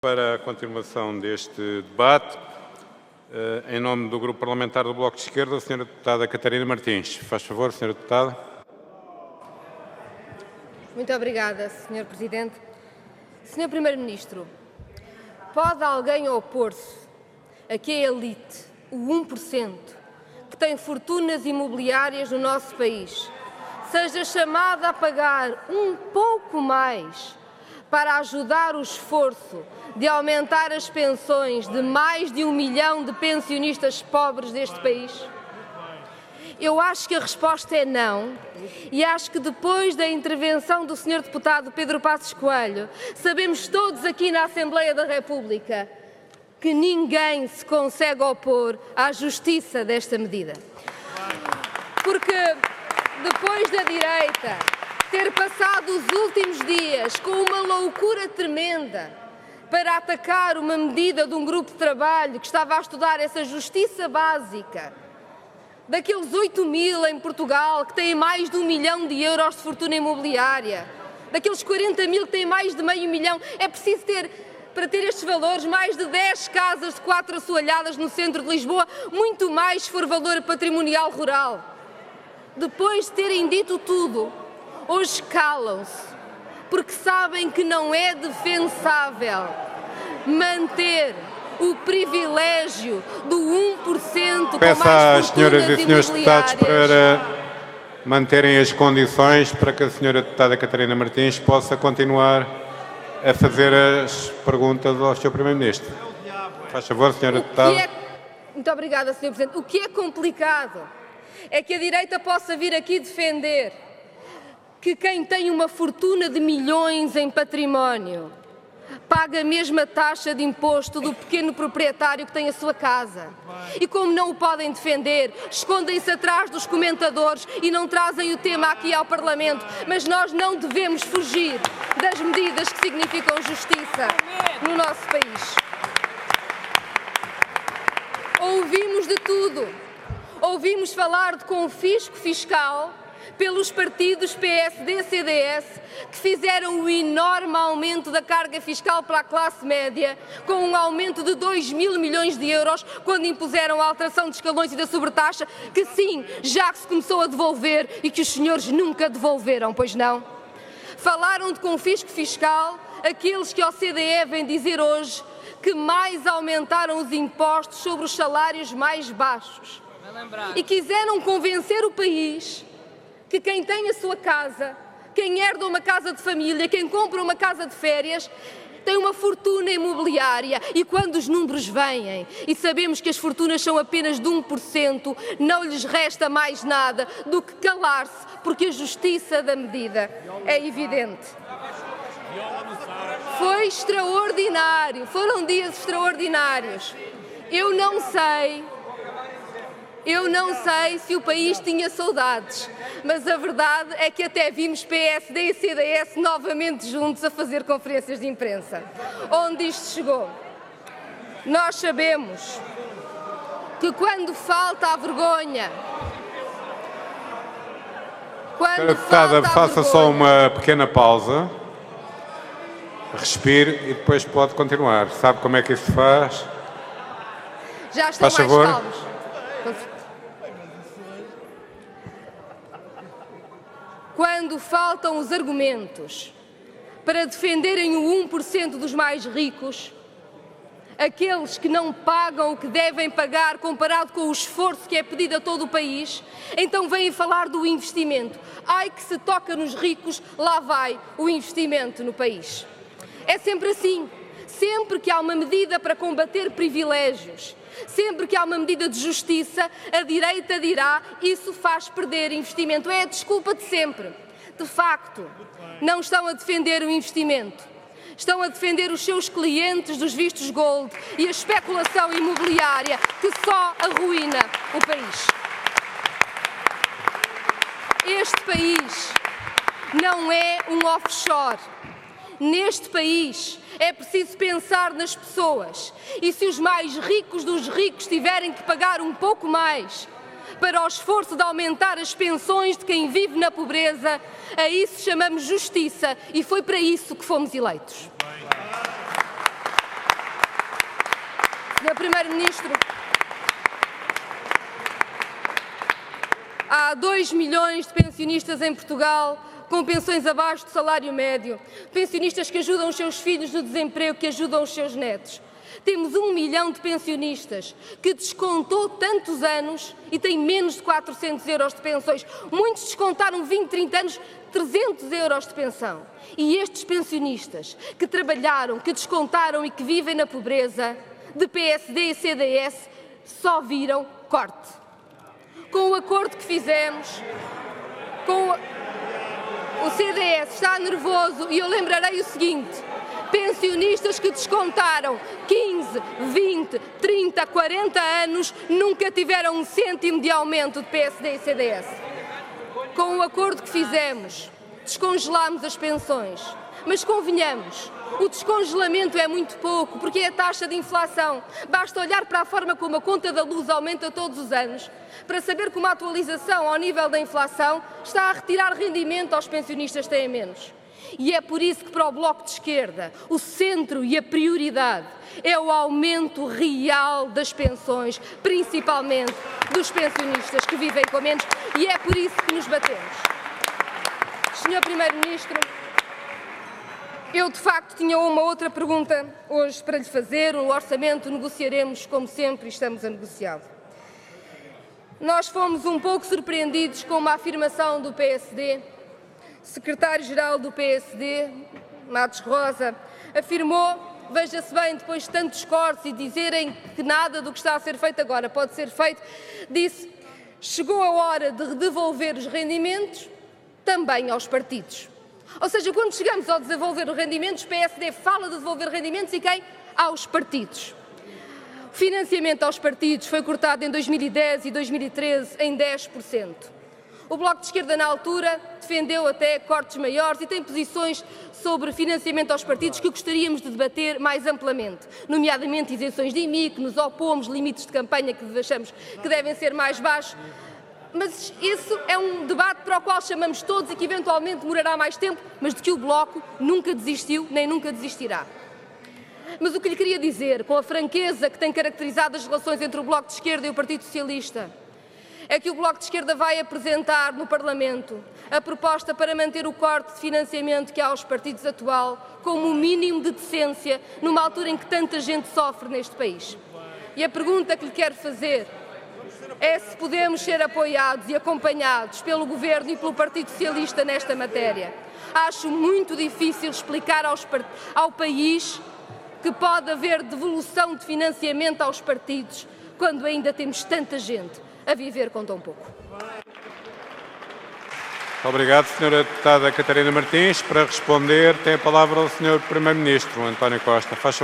Para a continuação deste debate, em nome do Grupo Parlamentar do Bloco de Esquerda, a Sra. Deputada Catarina Martins. Faz favor, Sra. Deputada. Muito obrigada, Sr. Presidente. Sr. Primeiro-Ministro, pode alguém opor-se a que a elite, o 1%, que tem fortunas imobiliárias no nosso país, seja chamada a pagar um pouco mais para ajudar o esforço de aumentar as pensões de mais de 1 milhão de pensionistas pobres deste país? Eu acho que a resposta é não, e acho que depois da intervenção do Sr. Deputado Pedro Passos Coelho, sabemos todos aqui na Assembleia da República que ninguém se consegue opor à justiça desta medida. Porque depois da direita ter passado os últimos dias com uma loucura tremenda para atacar uma medida de um grupo de trabalho que estava a estudar essa justiça básica, daqueles 8 mil em Portugal que têm mais de 1 milhão de euros de fortuna imobiliária, daqueles 40 mil que têm mais de meio milhão, é preciso ter, para ter estes valores, mais de 10 casas de 4 assoalhadas no centro de Lisboa, muito mais se for valor patrimonial rural. Depois de terem dito tudo, hoje calam-se, porque sabem que não é defensável manter o privilégio do 1% com Peço mais às senhoras e senhores deputados imobiliárias. para manterem as condições para que a Sra. Deputada Catarina Martins possa continuar a fazer as perguntas ao Sr. Primeiro-Ministro. Faz favor, Sra. Deputada. Muito obrigada, Sr. Presidente. O que é complicado é que a direita possa vir aqui defender que quem tem uma fortuna de milhões em património paga a mesma taxa de imposto do pequeno proprietário que tem a sua casa. E como não o podem defender, escondem-se atrás dos comentadores e não trazem o tema aqui ao Parlamento. Mas nós não devemos fugir das medidas que significam justiça no nosso país. Ouvimos de tudo. Ouvimos falar de confisco fiscal pelos partidos PSD e CDS, que fizeram o enorme aumento da carga fiscal para a classe média, com um aumento de 2 mil milhões de euros, quando impuseram a alteração de escalões e da sobretaxa, que sim, já que se começou a devolver e que os senhores nunca devolveram, pois não? Falaram de confisco fiscal aqueles que ao CDE vêm dizer hoje que mais aumentaram os impostos sobre os salários mais baixos. E quiseram convencer o país que quem tem a sua casa, quem herda uma casa de família, quem compra uma casa de férias, tem uma fortuna imobiliária. E quando os números vêm e sabemos que as fortunas são apenas de 1%, não lhes resta mais nada do que calar-se, porque a justiça da medida é evidente. Foi extraordinário, foram dias extraordinários. Eu não sei se o país tinha saudades, mas a verdade é que até vimos PSD e CDS novamente juntos a fazer conferências de imprensa. Onde isto chegou? Nós sabemos que quando falta a vergonha... Sra. Deputada, faça só uma pequena pausa, respire e depois pode continuar. Sabe como é que isso se faz? Já estão mais calmos. Quando faltam os argumentos para defenderem o 1% dos mais ricos, aqueles que não pagam o que devem pagar comparado com o esforço que é pedido a todo o país, então vêm falar do investimento. Ai que se toca nos ricos, lá vai o investimento no país. É sempre assim. Sempre que há uma medida para combater privilégios, sempre que há uma medida de justiça, a direita dirá isso faz perder investimento. É a desculpa de sempre. De facto, não estão a defender o investimento. Estão a defender os seus clientes dos vistos gold e a especulação imobiliária que só arruína o país. Este país não é um offshore. Neste país é preciso pensar nas pessoas e se os mais ricos dos ricos tiverem que pagar um pouco mais para o esforço de aumentar as pensões de quem vive na pobreza, a isso chamamos justiça e foi para isso que fomos eleitos. Primeiro-Ministro, há 2 milhões de pensionistas em Portugal com pensões abaixo do salário médio, pensionistas que ajudam os seus filhos no desemprego, que ajudam os seus netos. Temos 1 milhão de pensionistas que descontou tantos anos e têm menos de 400 euros de pensões. Muitos descontaram 20, 30 anos, 300 euros de pensão. E estes pensionistas que trabalharam, que descontaram e que vivem na pobreza, de PSD e CDS, só viram corte. Com o acordo que fizemos, o CDS está nervoso e eu lembrarei o seguinte: pensionistas que descontaram 15, 20, 30, 40 anos nunca tiveram 1 cêntimo de aumento de PSD e CDS. Com o acordo que fizemos, descongelámos as pensões. Mas convenhamos, o descongelamento é muito pouco, porque é a taxa de inflação. Basta olhar para a forma como a conta da luz aumenta todos os anos, para saber que uma atualização ao nível da inflação está a retirar rendimento aos pensionistas que têm menos. E é por isso que para o Bloco de Esquerda o centro e a prioridade é o aumento real das pensões, principalmente dos pensionistas que vivem com menos, e é por isso que nos batemos. Senhor Primeiro-Ministro, eu de facto tinha uma outra pergunta hoje para lhe fazer. O orçamento negociaremos como sempre e estamos a negociá-lo. Nós fomos um pouco surpreendidos com uma afirmação do PSD. Secretário-Geral do PSD, Matos Rosa, afirmou, veja-se bem, depois de tantos cortes e dizerem que nada do que está a ser feito agora pode ser feito, disse: chegou a hora de devolver os rendimentos também aos partidos. Ou seja, quando chegamos ao desenvolver os rendimentos, o PSD fala de devolver rendimentos e quem? Aos partidos. O financiamento aos partidos foi cortado em 2010 e 2013 em 10%. O Bloco de Esquerda, na altura, defendeu até cortes maiores e tem posições sobre financiamento aos partidos que gostaríamos de debater mais amplamente, nomeadamente isenções de IMI, que nos opomos, limites de campanha que achamos que devem ser mais baixos. Mas isso é um debate para o qual chamamos todos e que eventualmente demorará mais tempo, mas de que o Bloco nunca desistiu nem nunca desistirá. Mas o que lhe queria dizer, com a franqueza que tem caracterizado as relações entre o Bloco de Esquerda e o Partido Socialista, é que o Bloco de Esquerda vai apresentar no Parlamento a proposta para manter o corte de financiamento que há aos partidos atual como um mínimo de decência numa altura em que tanta gente sofre neste país. E a pergunta que lhe quero fazer é se podemos ser apoiados e acompanhados pelo Governo e pelo Partido Socialista nesta matéria. Acho muito difícil explicar ao país que pode haver devolução de financiamento aos partidos quando ainda temos tanta gente a viver com tão pouco. Obrigado, Sra. Deputada Catarina Martins. Para responder, tem a palavra o Sr. Primeiro-Ministro, António Costa.